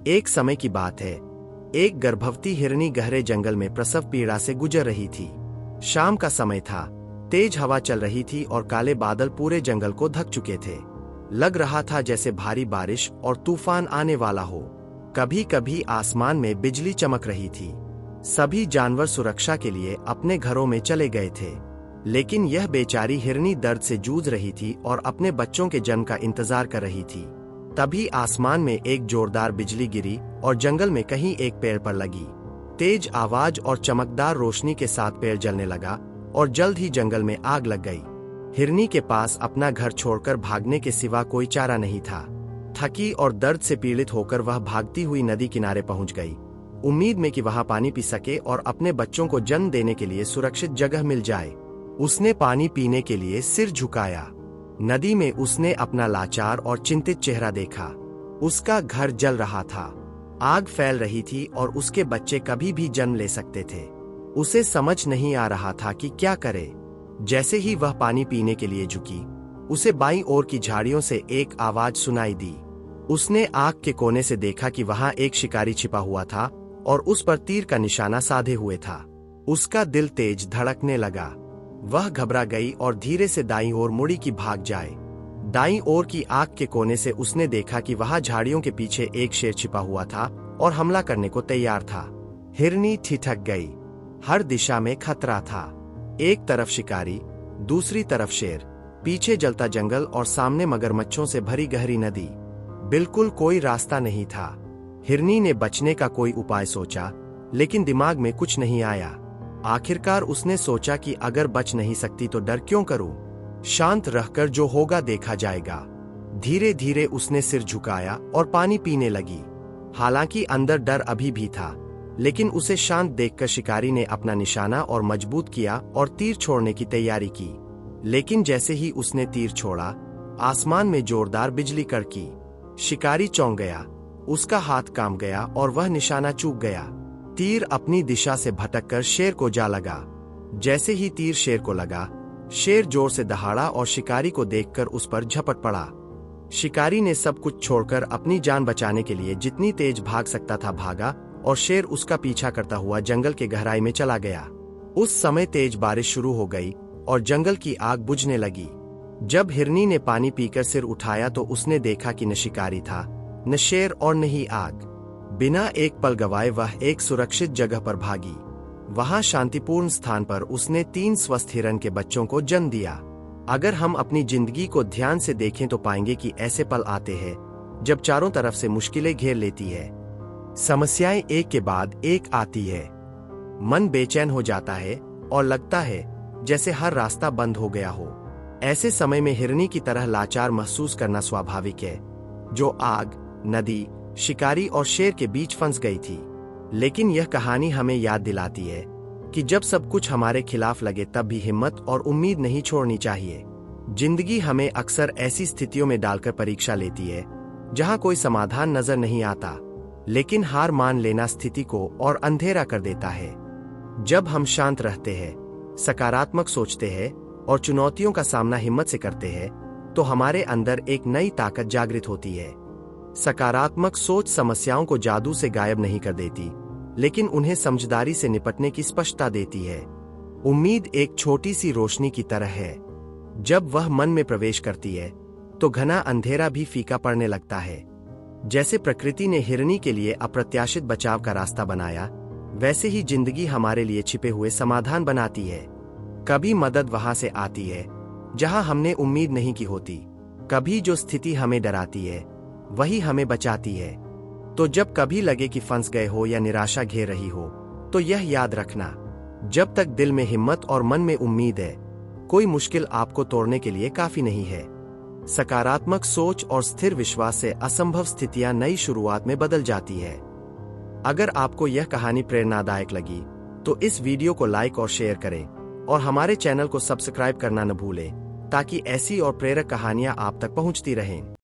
एक समय की बात है। एक गर्भवती हिरनी गहरे जंगल में प्रसव पीड़ा से गुजर रही थी। शाम का समय था। तेज हवा चल रही थी और काले बादल पूरे जंगल को ढक चुके थे। लग रहा था जैसे भारी बारिश और तूफान आने वाला हो। कभी कभी आसमान में बिजली चमक रही थी। सभी जानवर सुरक्षा के लिए अपने घरों में चले गए थे, लेकिन यह बेचारी हिरनी दर्द से जूझ रही थी और अपने बच्चों के जन्म का इंतजार कर रही थी। तभी आसमान में एक जोरदार बिजली गिरी और जंगल में कहीं एक पेड़ पर लगी। तेज आवाज और चमकदार रोशनी के साथ पेड़ जलने लगा और जल्द ही जंगल में आग लग गई। हिरनी के पास अपना घर छोड़कर भागने के सिवा कोई चारा नहीं था। थकी और दर्द से पीड़ित होकर वह भागती हुई नदी किनारे पहुंच गई, उम्मीद में कि वहां पानी पी सके और अपने बच्चों को जन्म देने के लिए सुरक्षित जगह मिल जाए। उसने पानी पीने के लिए सिर झुकाया। नदी में उसने अपना लाचार और चिंतित चेहरा देखा। उसका घर जल रहा था, आग फैल रही थी और उसके बच्चे कभी भी जन्म ले सकते थे। उसे समझ नहीं आ रहा था कि क्या करे। जैसे ही वह पानी पीने के लिए झुकी, उसे बाईं ओर की झाड़ियों से एक आवाज सुनाई दी। उसने आग के कोने से देखा कि वहां एक शिकारी छिपा हुआ था और उस पर तीर का निशाना साधे हुए था। उसका दिल तेज धड़कने लगा। वह घबरा गई और धीरे से दाईं ओर मुड़ी कि भाग जाए। दाईं ओर की आग के कोने से उसने देखा कि वहां झाड़ियों के पीछे एक शेर छिपा हुआ था और हमला करने को तैयार था। हिरनी ठिठक गई। हर दिशा में खतरा था। एक तरफ शिकारी, दूसरी तरफ शेर, पीछे जलता जंगल और सामने मगरमच्छों से भरी गहरी नदी। बिल्कुल कोई रास्ता नहीं था। हिरनी ने बचने का कोई उपाय सोचा, लेकिन दिमाग में कुछ नहीं आया। आखिरकार उसने सोचा कि अगर बच नहीं सकती तो डर क्यों करूं? शांत रहकर जो होगा देखा जाएगा। धीरे धीरे उसने सिर झुकाया और पानी पीने लगी। हालांकि अंदर डर अभी भी था, लेकिन उसे शांत देखकर शिकारी ने अपना निशाना और मजबूत किया और तीर छोड़ने की तैयारी की। लेकिन जैसे ही उसने तीर छोड़ा, आसमान में जोरदार बिजली कड़की। शिकारी चौंक गया, उसका हाथ कांप गया और वह निशाना चूक गया। तीर अपनी दिशा से भटककर शेर को जा लगा। जैसे ही तीर शेर को लगा, शेर जोर से दहाड़ा और शिकारी को देखकर उस पर झपट पड़ा। शिकारी ने सब कुछ छोड़कर अपनी जान बचाने के लिए जितनी तेज भाग सकता था भागा और शेर उसका पीछा करता हुआ जंगल के गहराई में चला गया। उस समय तेज बारिश शुरू हो गई और जंगल की आग बुझने लगी। जब हिरनी ने पानी पीकर सिर उठाया तो उसने देखा कि न शिकारी था, न शेर और न ही आग। बिना एक पल गवाए वह एक सुरक्षित जगह पर भागी। वहां शांतिपूर्ण स्थान पर उसने 3 स्वस्थ हिरन के बच्चों को जन्म दिया। अगर हम अपनी जिंदगी को ध्यान से देखें तो पाएंगे कि ऐसे पल आते हैं जब चारों तरफ से मुश्किलें घेर लेती है। समस्याएं एक के बाद एक आती है। मन बेचैन हो जाता है और लगता है जैसे हर रास्ता बंद हो गया हो। ऐसे समय में हिरनी की तरह लाचार महसूस करना स्वाभाविक है, जो आग, नदी, शिकारी और शेर के बीच फंस गई थी। लेकिन यह कहानी हमें याद दिलाती है कि जब सब कुछ हमारे खिलाफ लगे तब भी हिम्मत और उम्मीद नहीं छोड़नी चाहिए। जिंदगी हमें अक्सर ऐसी स्थितियों में डालकर परीक्षा लेती है जहां कोई समाधान नजर नहीं आता, लेकिन हार मान लेना स्थिति को और अंधेरा कर देता है। जब हम शांत रहते हैं, सकारात्मक सोचते हैं और चुनौतियों का सामना हिम्मत से करते हैं, तो हमारे अंदर एक नई ताकत जागृत होती है। सकारात्मक सोच समस्याओं को जादू से गायब नहीं कर देती, लेकिन उन्हें समझदारी से निपटने की स्पष्टता देती है। उम्मीद एक छोटी सी रोशनी की तरह है। जब वह मन में प्रवेश करती है, तो घना अंधेरा भी फीका पड़ने लगता है। जैसे प्रकृति ने हिरनी के लिए अप्रत्याशित बचाव का रास्ता बनाया, वैसे ही जिंदगी हमारे लिए छिपे हुए समाधान बनाती है। कभी मदद वहां से आती है जहां हमने उम्मीद नहीं की होती। कभी जो स्थिति हमें डराती है वही हमें बचाती है। तो जब कभी लगे कि फंस गए हो या निराशा घेर रही हो, तो यह याद रखना, जब तक दिल में हिम्मत और मन में उम्मीद है, कोई मुश्किल आपको तोड़ने के लिए काफी नहीं है। सकारात्मक सोच और स्थिर विश्वास से असंभव स्थितियां नई शुरुआत में बदल जाती है। अगर आपको यह कहानी प्रेरणादायक लगी तो इस वीडियो को लाइक और शेयर करें और हमारे चैनल को सब्सक्राइब करना न भूलें, ताकि ऐसी और प्रेरक कहानियां आप तक पहुंचती रहें।